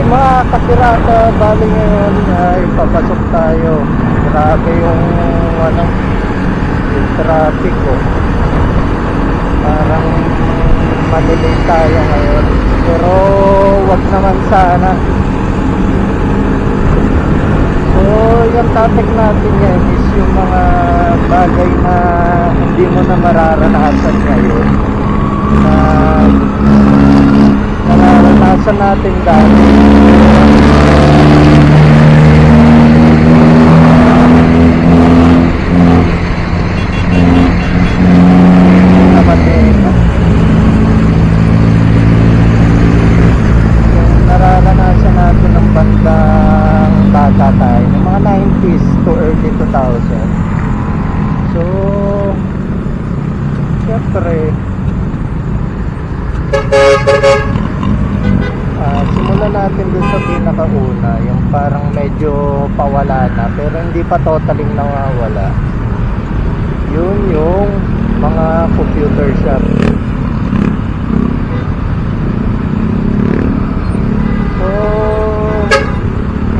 mga kapirata, bali ngayon ay papasok tayo. Grabe yung ano, yung traffic ko. Parang malilate tayo ngayon. Pero wag naman sana. So yung topic natin yan is yung mga bagay na hindi mo na mararanasan ngayon, na nararanasan natin dati. Naman yung nararanasan natin ng bandang bata tayo, ng mga 90s to early 2000. So syempre simulan natin dun sa pinakauna, yung parang medyo pawala na pero hindi pa totaling nawawala. Yun yung mga computer shop. So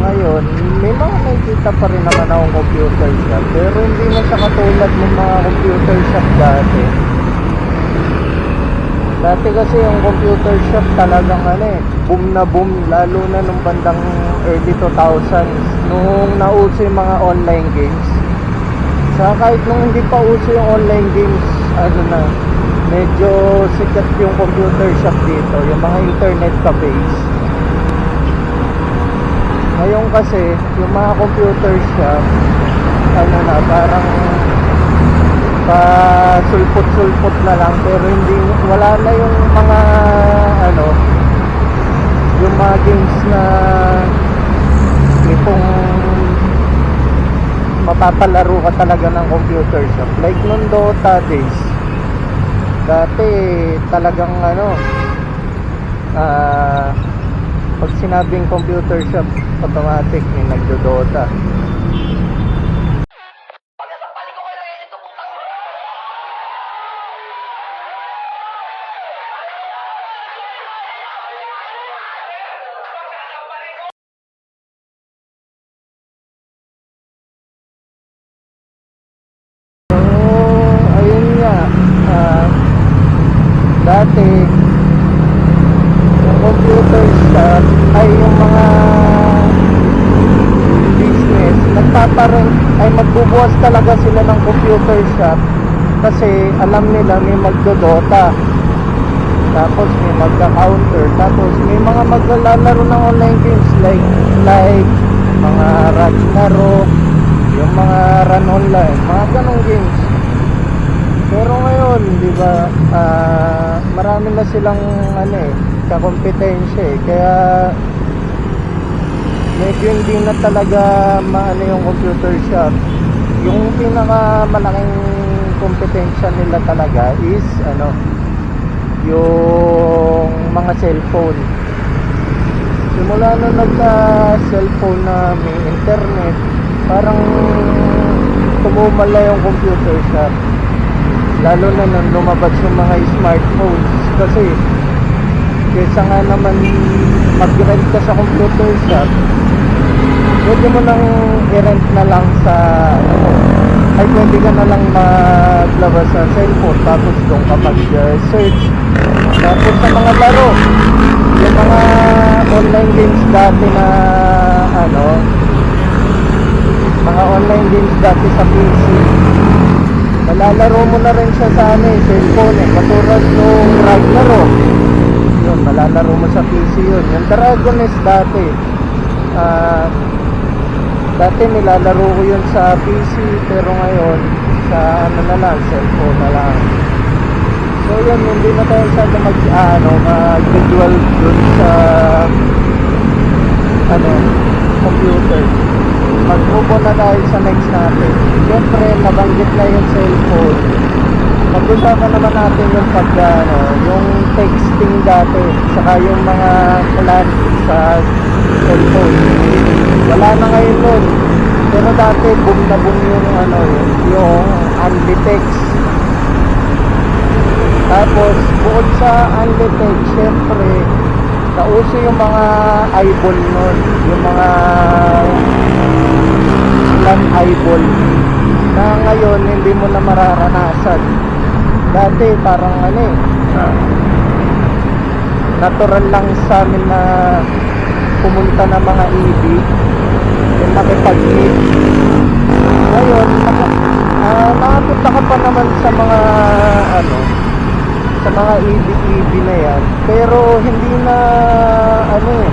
ngayon may mga nakikita pa rin naman akong computer shop, pero hindi na siya katulad ng mga computer shop dati. Dati kasi yung computer shop talagang boom na boom, lalo na nung bandang early 2000s, nung nauso yung mga online games. Sa kahit nung hindi pa uso yung online games, medyo sikat yung computer shop dito, yung mga internet cafes. Ngayon kasi yung mga computer shop, parang sulpot-sulpot na lang, pero wala na yung mga yung mga games na itong mapapalaro ka talaga ng computer shop, like nung Dota days. Dati talagang pag sinabing computer shop, automatic may nagdo-Dota. Dati yung computer shop ay yung mga business magbubukas talaga sila ng computer shop kasi alam nila may magdodota, tapos may magka-counter, tapos may mga maglalaro ng online games like mga Ragnarok, yung mga Run Online, mga ganong games. Pero ngayon, di ba, marami na silang kakompetensya kaya medyo hindi na talaga yung computer shop. Yung pinakamalaking kompetensya nila talaga is yung mga cellphone. Simula nung nagka-cellphone na may internet, parang tumumala yung computer shop. Lalo na nung lumabas yung mga smartphones, kasi kesa nga naman mag-rent ka sa computer shop, pwede mo nang i-rent na lang pwede ka na lang maglabas sa cellphone, tapos doon ka mag-search. Tapos sa mga laro, yung mga online games dati na mga online games dati sa PC, malalaro mo na rin siya sa cellphone katulad nung Ragnarok. Yun, malalaro mo sa PC yun. Yung Dragon Nest dati nilalaro ko yun sa PC, pero ngayon sa na lang, cellphone na lang. So yun, hindi na tayo mag-visual dun sa computer. Mag-move on na tayo sa next natin. Siyempre, nabanggit na yung cellphone. Pag-usapan naman natin yung yung texting dati, saka yung mga plan sa cellphone. Wala na ngayon nun. Pero dati, boom na boom yung only text. Tapos, bukod sa unlimited, syempre, nauso yung mga eyeball nun, yung mga ilan eyeball na ngayon hindi mo na mararanasan. Dati parang ano eh, natural lang sa amin na pumunta ng mga EV, yung makipag-meet. Ngayon nakapunta ka pa naman sa mga ano, sa mga EV na yan, pero hindi na ano eh,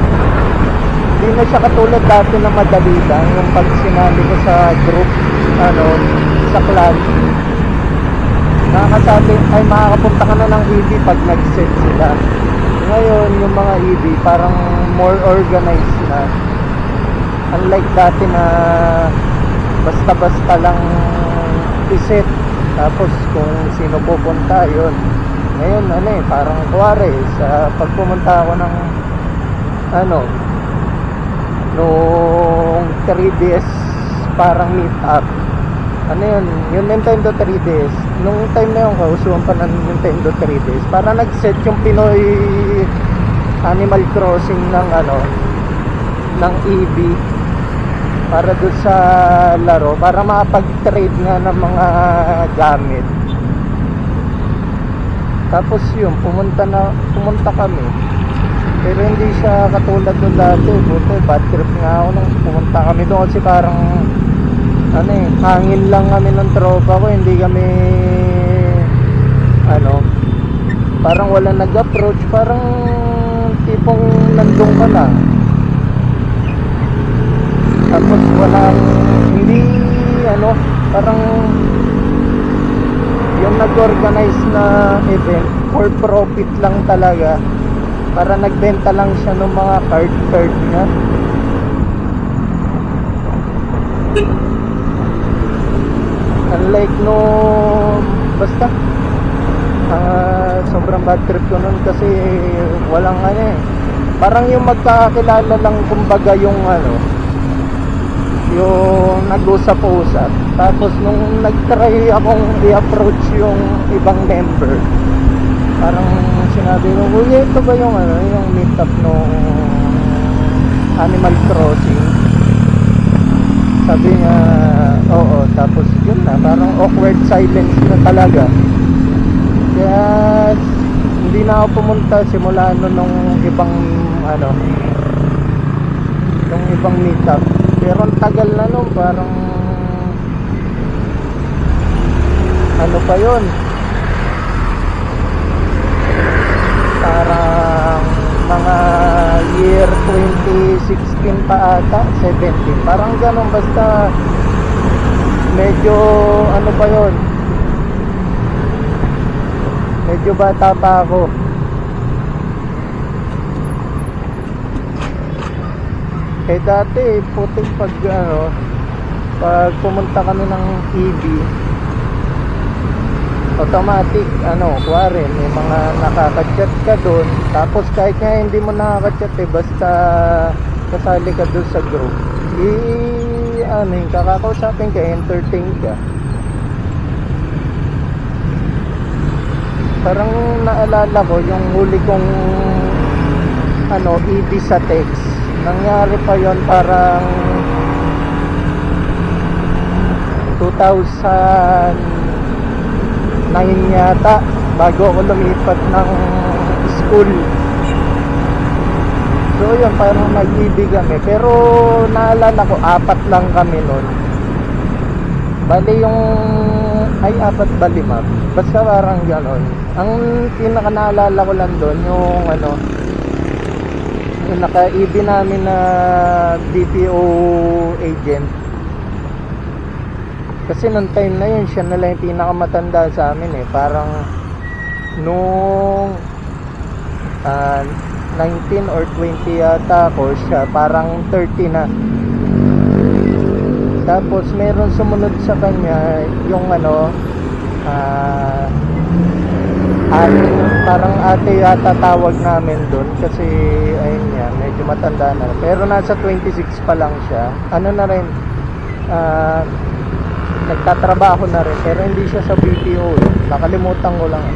hindi na siya katulad dati na madali lang yung pag sinabi ko sa group, ano, sa clan, nakakasabi ay makakapunta ka na ng EV pag nag-set sila. Ngayon yung mga EV parang more organized na, unlike dati na basta-basta lang iset tapos kung sino pupunta yun. Ngayon ano eh, parang kuwari sa pagpumunta ako ng ano nung 3DS parang meet up, ano yun, yung Nintendo 3DS, nung time na yun kausuhan pa ng Nintendo 3DS, para nag-set yung Pinoy Animal Crossing ng ano, ng EV para doon sa laro, para makapag-trade nga ng mga gamit. Tapos yun, pumunta kami, pero hindi siya katulad doon dati. Buti bad trip nga ako nung pumunta kami doon kasi parang ano eh, hangin lang kami ng tropa ko, hindi kami ano, parang wala nag-approach, parang tipong nandun ka lang. Tapos walang, hindi ano, parang yung nag-organize na event for profit lang talaga, para nagbenta lang siya ng mga card niya. Unlike no, basta sobrang bad trip ko nun kasi walang ano eh, parang yung magkakakilala lang kumbaga yung ano, yung nag-usap-usap. Tapos nung nag-try akong i-approach yung ibang member, parang sinabi ko, uy, ito ba yung ano, yung meetup nung Animal Crossing? Sabi niya, oo. Tapos yun na, parang awkward silence na talaga. Kaya hindi na ako pumunta simula nung ibang ano, nung ibang meetup. Pero ang tagal na nun, parang ano pa yun, parang mga year 2016 pa ata, 17, parang ganun. Basta medyo ano pa yun, medyo bata pa ako. Eh dati puting pag ano, pag pumunta kami ng EV, automatic ano, kuwari may mga nakaka-chat ka doon. Tapos kahit nga hindi mo nakaka-chat eh, basta kasali ka doon sa group, ano yung kakakausapin ka, entertain ka. Parang naalala ko yung huli kong ano, EV sa text, nangyari pa yon parang 2009 yata, bago ako lumipat ng school. So yun, parang nag-EV kami, pero naalala ko 4 lang kami nun. Bali yung, ay 4 ba 5, basta parang ganon. Ang pinaka naalala ko lang doon yung ano, yung naka-EV namin na BPO agent. Kasi nung time na yun, siya na lang yung pinakamatanda sa amin eh. Parang nung 19 or 20 yata ako, siya parang 30 na. Tapos meron sumunod sa kanya yung ano, parang ate yata tawag namin doon, kasi ayun niya, medyo matanda na, pero nasa 26 pa lang siya. Ano na rin, nagtatrabaho na rin, pero hindi siya sa BPO eh. Nakalimutan ko lang.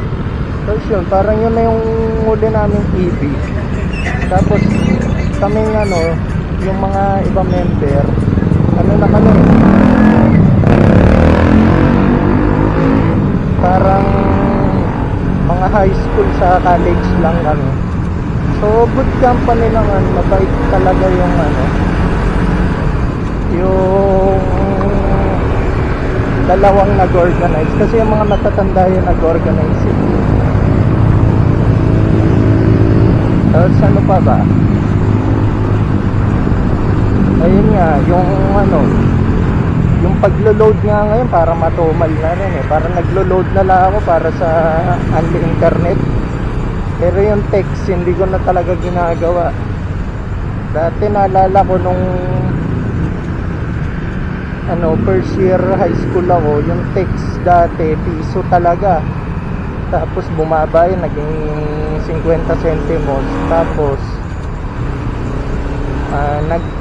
So yun, parang yun na yung huli namin EV. Tapos kaming yung mga ibang member, na kami, parang mga high school sa college lang kami. So good company lang, mabait talaga yung yung dalawang nag-organize, kasi yung mga matatanda yung nag-organize eh. Tapos ano pa ba? Ayun nga, yung paglo-load nga ngayon para matumal na rin eh. Para naglo-load na lang ako para sa unli internet. Pero yung text hindi ko na talaga ginagawa. Dati naalala ko nung first year high school ako, yung text dati piso talaga. Tapos bumaba yun, naging 50 centimos. Tapos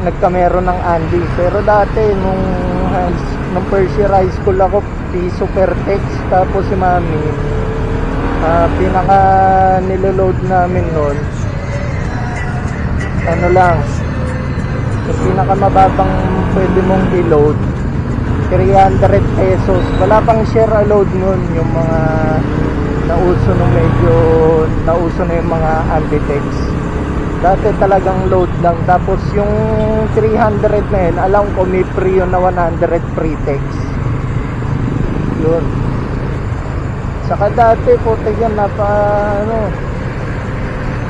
nagkamero ng Andy. Pero dati nung first year high school ako, piso per text. Tapos si mami, pinaka niloload namin nun, lang, yung pinaka mababang pwede mong i-load, 300 pesos. Wala pang share a load nun, yung mga nauso nung medyo nauso na yung mga Ambitex. Dati talagang load lang. Tapos yung 300 na yun, alam ko may free yun na 100 free text. Yun. Saka dati puti yan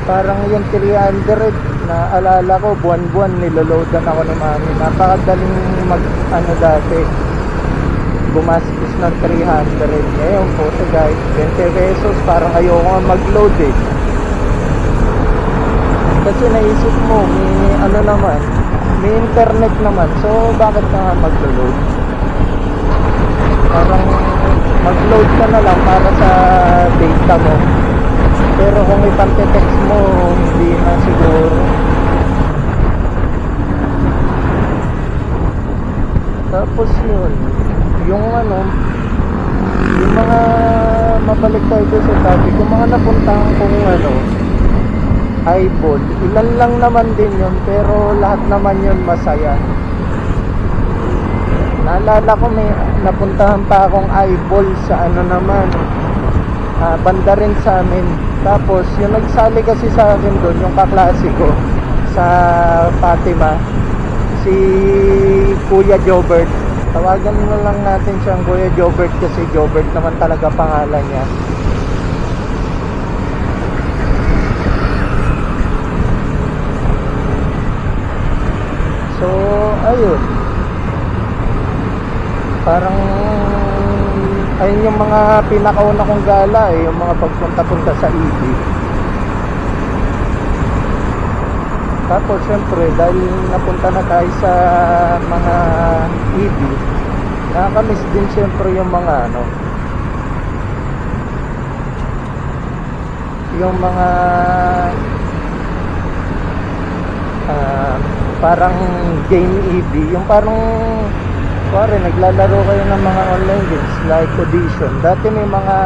parang yung 300 na alala ko, buwan-buwan niloloadan ako ni mami. Napakadaling dati gumastos ng 300. Ngayon puti guys, 20 pesos, parang ayoko nga mag-load eh. Kasi naisip mo, may internet naman, so bakit ka nga mag-load? Parang mag-load ka na lang para sa data mo. Pero kung ipante-text mo, hindi na siguro. Tapos yun, yung mga mabalik tayo sa topic, yung mga napuntahan kong eyeball, ilan lang naman din yun, pero lahat naman yun masaya. Naalala ko may napuntahan pa akong eyeball sa banda rin sa amin. Tapos yung nagsali kasi sa akin doon, yung kaklase ko sa Fatima, si Kuya Jobert. Tawagan na lang natin siyang Kuya Jobert kasi Jobert naman talaga pangalan niya. So ayun, parang ayun yung mga pinakauna kong gala yung mga pagpunta-punta sa EB. Tapos syempre dahil napunta na tayo sa mga EB, nakakamiss din syempre yung mga yung mga parang game EB, yung parang naglalaro kayo ng mga online games like Audition. Dati may mga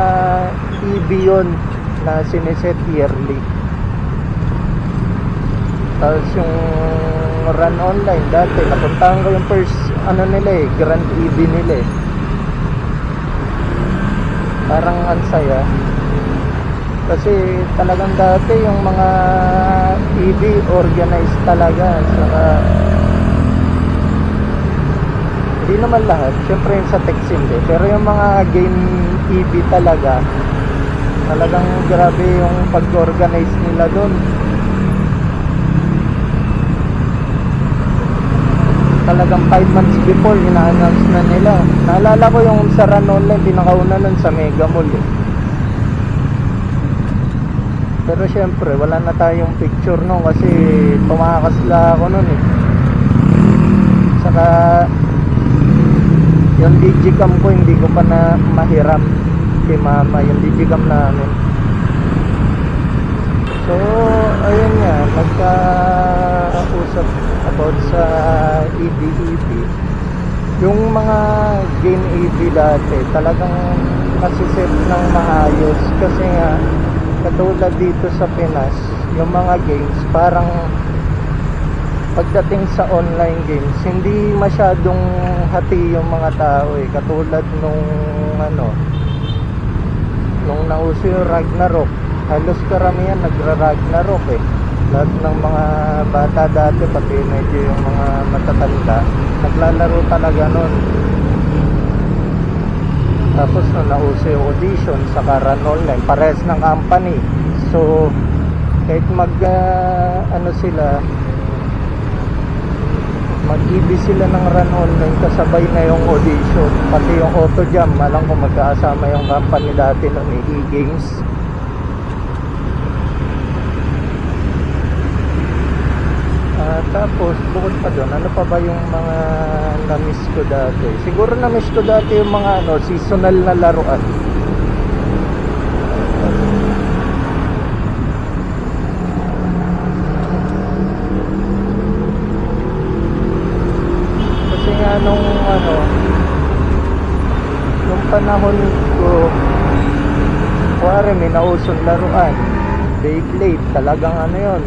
EB yun na siniset yearly. Tapos yung run online, dati napuntahan ko yung first Grand EB nila eh. Parang ansaya. Kasi talagang dati yung mga EB organized talaga. Saka hindi naman lahat, syempre yung sa text hindi, pero yung mga game EB talagang grabe yung pag-organize nila doon. Talagang 5 months before ina-announce na nila. Naalala ko yung sa run online, pinakauna nun sa Mega Mall eh. Pero syempre wala na tayong picture nun kasi tumakas lang ako nun eh. Saka yung digicam ko hindi ko pa na mahiram kay mama, yung digicam namin. So ayun nga, nagka-usap about sa EB. Yung mga game EB dati talagang nasiset ng maayos kasi nga katulad dito sa Pinas, yung mga games, parang pagdating sa online games, hindi masyadong hati yung mga tao eh. Katulad nung nung nauso yung Ragnarok, halos karamihan nagra-Ragnarok eh. Lahat ng mga bata dati, pati medyo yung mga matatanda, naglalaro talaga nun. Tapos nung nauso yung Audition sa Run Online, parehas ng company. So kahit sila, mag-EB sila ng Run Online, kasabay na yung Audition, pati yung Auto Jam. Alam ko magkakasama yung company dati nun, E-Games. Tapos bukod pa doon, ano pa ba yung mga na-miss ko dati? Siguro na-miss ko dati yung mga seasonal na laruan. Kasi nga nung panahon ko, kuwari may nausong laruan, Beyblade, talagang yun,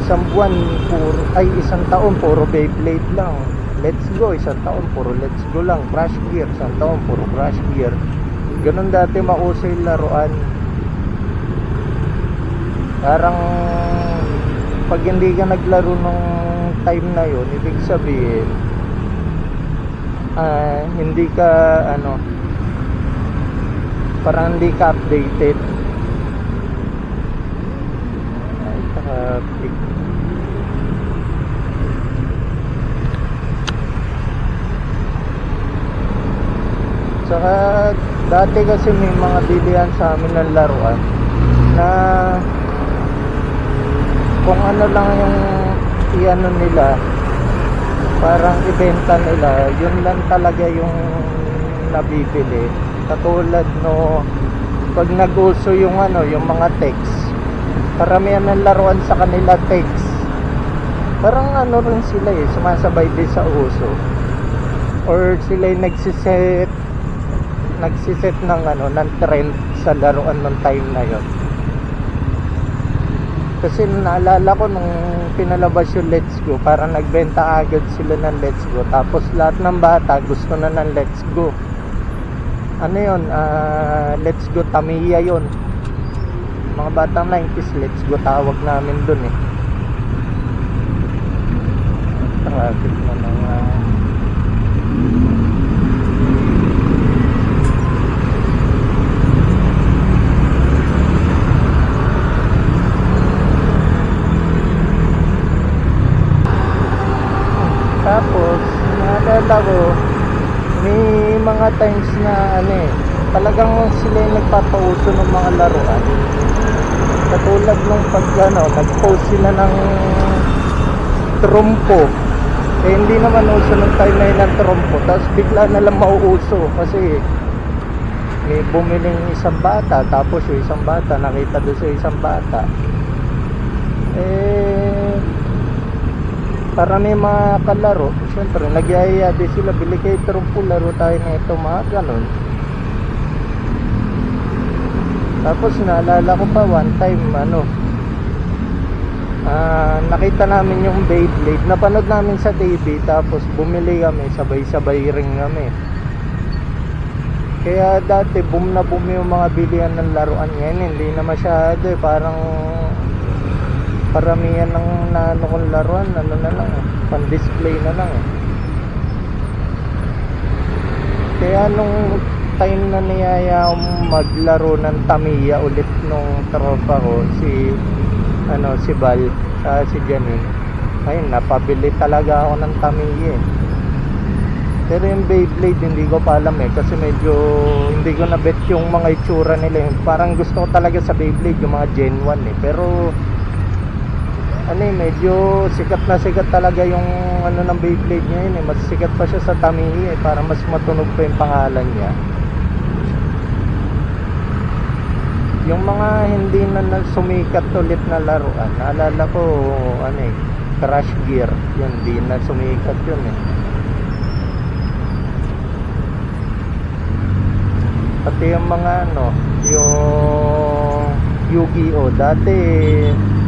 isang taon puro Beyblade lang. Let's Go, isang taon puro Let's Go lang. Crash Gear, isang taon puro Crash Gear. Ganun dati mauso yung laruan. Parang pag hindi ka naglaro nung time na yun, ibig sabihin hindi ka parang hindi ka updated. Ay, traffic. Saka dati kasi may mga bilihan sa amin ng laruan na kung ano lang yung nila, parang ibenta nila, yun lang talaga yung nabibili. Katulad pag nag-uso yung yung mga text, karamihan ng laruan sa kanila text. Parang rin sila sumasabay din sa uso, or sila yung nagsiset ng ng trend sa laruan ng time na yon. Kasi naalala ko nung pinalabas yung Let's Go, parang nagbenta agad sila ng Let's Go. Tapos lahat ng bata gusto na ng Let's Go. Let's Go Tamiya yon. Mga batang 90s, Let's Go tawag namin dun eh. Traffic na mga tapos naalala ko may mga times na talagang sila yung nagpapauso ng mga laruan. Katulad nung pag nag-post sila ng trompo, hindi naman uso ng time na yun ng trompo, tapos bigla na lang mauuso kasi may bumiling isang bata, tapos yung isang bata nakita doon sa isang bata, para may mga kalaro, syempre nagyayaya din sila, bili kayo trompo, laro tayo na ito, mga ganon. Tapos naalala ko pa one time nakita namin yung Beyblade, napanood namin sa TV, tapos bumili kami, sabay-sabay ring kami. Kaya dati boom na boom yung mga bilihan ng laruan. Ngayon hindi na masyado parang paramihan ng kong laruan na lang pan display na lang Kaya nung time na niyaya akong maglaro ng Tamiya ulit nung tropa ko, si Bal, si Janine, ayun, napabili talaga ako ng Tamiya Pero yung Beyblade hindi ko pa alam kasi medyo hindi ko na bet yung mga itsura nila. Parang gusto ko talaga sa Beyblade yung mga Gen 1 pero medyo sikat na sikat talaga yung ng Beyblade ngayon mas sikat pa siya sa Tamiya para mas matunog pa yung pangalan niya. Yung mga hindi na sumikat ulit na laruan, naalala ko Crash Gear, yun hindi na sumikat yun Pati yung mga Yu-Gi-Oh! Dati,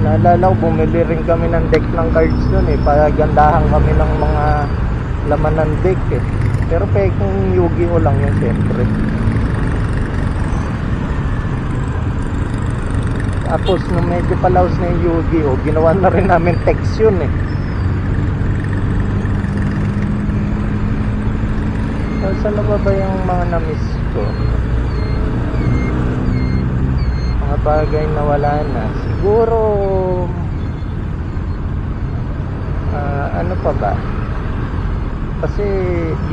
naalala ko, bumili rin kami ng deck ng cards dun eh. Pagandahan kami ng mga laman ng deck eh. Pero peking Yu-Gi-Oh! Lang yun syempre. Tapos nung medyo palaos na yung Yu-Gi-Oh! Ginawa na rin namin text yun eh. So, saan na ba yung mga na-miss ko? Mga bagay na wala na. Siguro ano pa ba? Kasi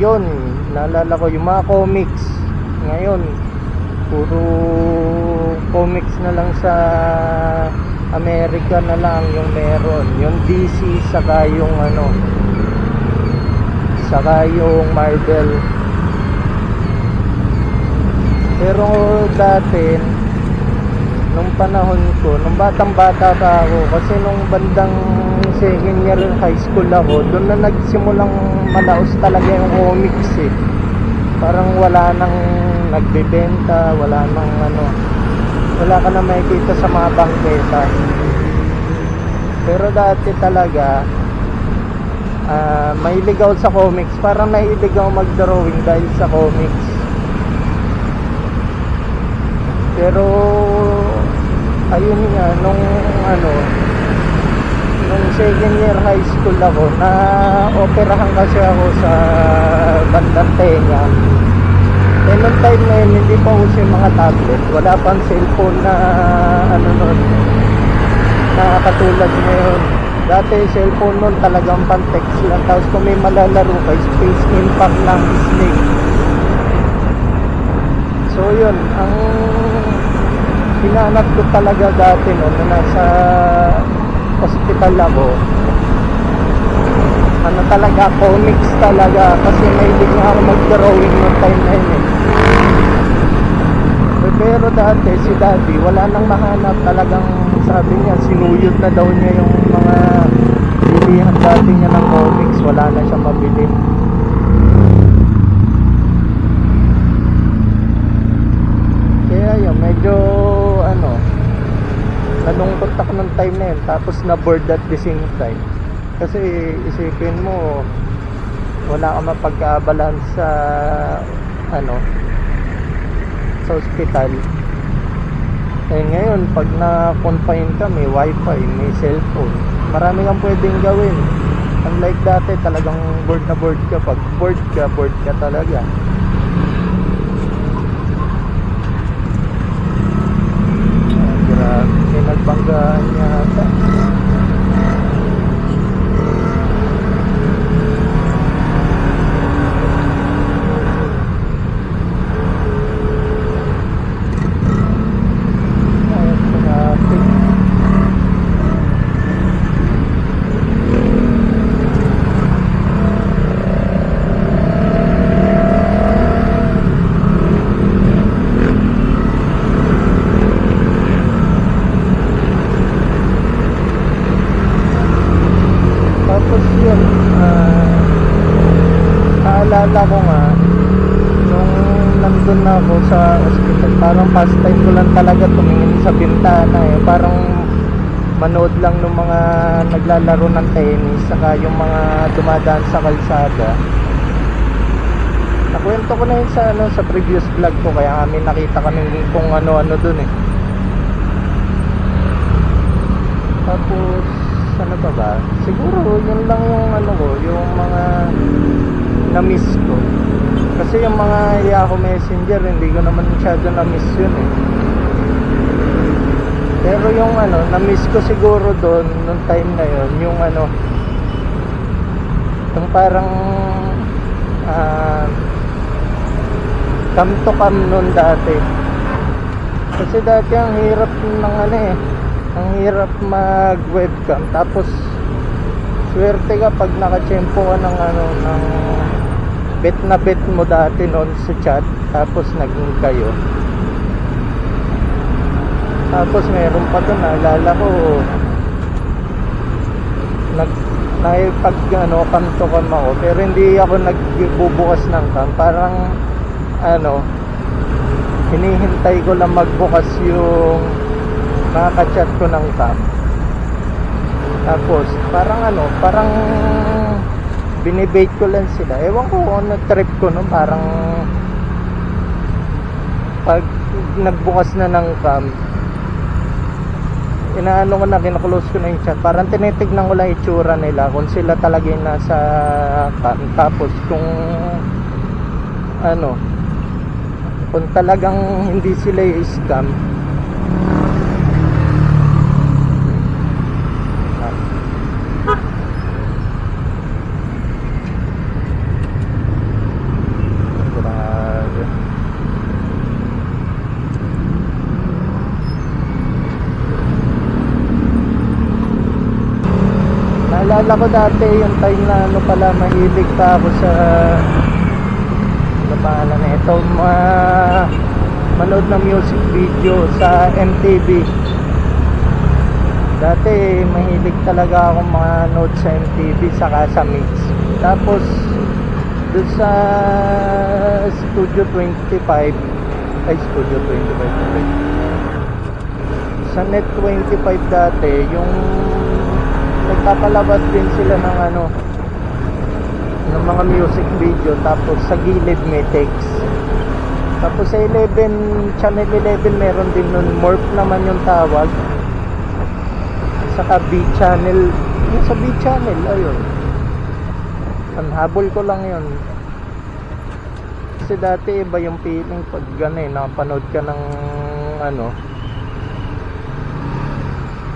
yun, naalala ko yung mga comics. Ngayon puro comics na lang sa America na lang yung meron. Yung DC saka yung ano, saka yung Marvel. Pero dati nung panahon ko, nung batang bata pa ako, kasi nung bandang second year high school ako, doon na nagsimulang malaos talaga yung comics eh. Parang wala nang nagbebenta, wala nang ano, wala ka na makikita sa mga bangketa. Pero dati talaga mahilig ako sa comics. Parang nahilig ako mag-drawing dahil sa comics. Pero ayun nga, nung second year high school ako, na operahan kasi ako sa bandang Tenga. Eh nung time na yun, hindi pa uso yung mga tablet, wala pang cellphone na nun, na katulad ngayon. Dati cellphone nun talagang pang text lang, tapos kung may malalaro ka, Space Impact lang, Snake. So yun, ang hinanap ko talaga dati no, na nasa hospital ako, ano talaga, comics talaga, kasi mahilig nga ako mag-drawing noong time na yun eh. Pero dati si daddy wala nang mahanap, talagang sabi niya sinuyod na daw niya yung mga bilihan dati niya ng comics, wala na siya mabili. Kaya yun, medyo nalungkot ako ng time na yun, tapos na bored at the same time. Kasi isipin mo, wala ka mapagkaabalan sa sa ospital. Eh ngayon, pag na-confine ka, may wifi, may cellphone, marami kang pwedeng gawin. Unlike dati, talagang bored na bored ka. Pag bored ka talaga. Grabe, nagbanggaan yata. Naalala ko nga nung nandun na ako sa ospital, parang first time ko lang talaga tumingin sa bintana eh. Parang manood lang ng mga naglalaro ng tennis, saka yung mga dumadaan sa kalsada. Nakwento ko na yun sa previous vlog ko, kaya kami nakita kami kung ano-ano dun eh. Tapos ano pa ba? Siguro yun lang yung ko, yung mga na-miss ko. Kasi yung mga Yahoo Messenger, hindi ko naman masyado na-miss yun eh. Pero yung na-miss ko siguro doon nung time na yun, yung yung parang cam to cam nun dati. Kasi dati ang hirap ng ang hirap mag webcam, tapos swerte ka pag nakachempo ka ng ng bet na bet mo dati noon sa chat, tapos naging kayo. Tapos meron pa doon, naalala ko, naipag cam to cam ako, pero hindi ako nagbubukas ng cam. Parang hinihintay ko lang magbukas yung makaka-chat ko ng cam. Tapos parang binibait ko lang sila. Ewan ko kung trip ko no, parang pag nagbukas na ng cam, inaano ko na, kinaklose ko na yung chat. Parang tinitignan ko lang itsura nila, kung sila talaga yung nasa cam. Tapos kung kung talagang hindi sila yung scam, naalala ko dati yung time na pala, mahilig pa ako sa pangalan na ito, manood ng music video sa MTV. Dati mahilig talaga akong manood sa MTV saka sa Mix. Tapos doon sa Studio 25 sa Net 25 dati, yung nagpapalabas din sila ng ng mga music video. Tapos sa gilid may text. Tapos sa channel 11 meron din nun, Morph naman yung tawag. Saka B channel, yung sa B channel, ayun, habol ko lang yun. Kasi dati iba yung feeling pag nakapanood ka ng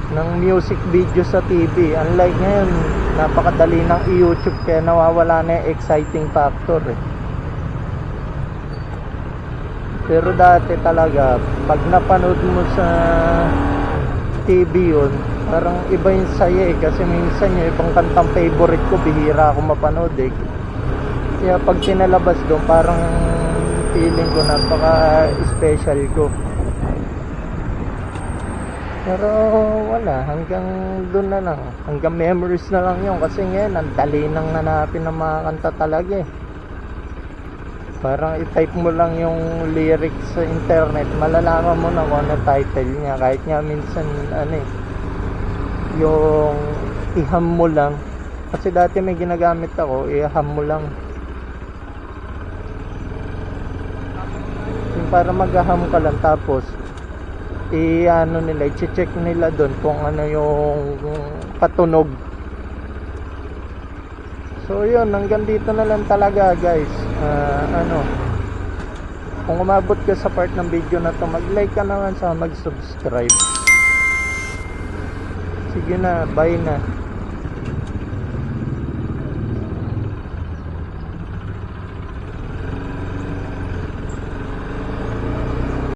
ng music video sa TV. Unlike ngayon, napakadali ng i-YouTube, kaya nawawala na yung exciting factor Pero dati talaga, pag napanood mo sa TV yun, parang iba yung saya kasi minsan yung ibang kantang favorite ko, bihira ako mapanood Kaya pag sinalabas doon, parang feeling ko napaka-special ko. Pero wala, hanggang doon na lang, hanggang memories na lang yun. Kasi ngayon ang dali nang hanapin ng mga kanta talaga Parang i-type mo lang yung lyrics sa internet, malalaman mo na kung ano title niya. Kahit nga minsan yung iham mo lang, kasi dati may ginagamit ako, iham mo lang yung para maghaham ka lang. Tapos i-check nila doon kung ano yung patunog. So yun, hanggang dito na lang talaga guys. Kung umabot ka sa part ng video na to, mag-like ka naman, sa mag-subscribe. Sige na, bye na.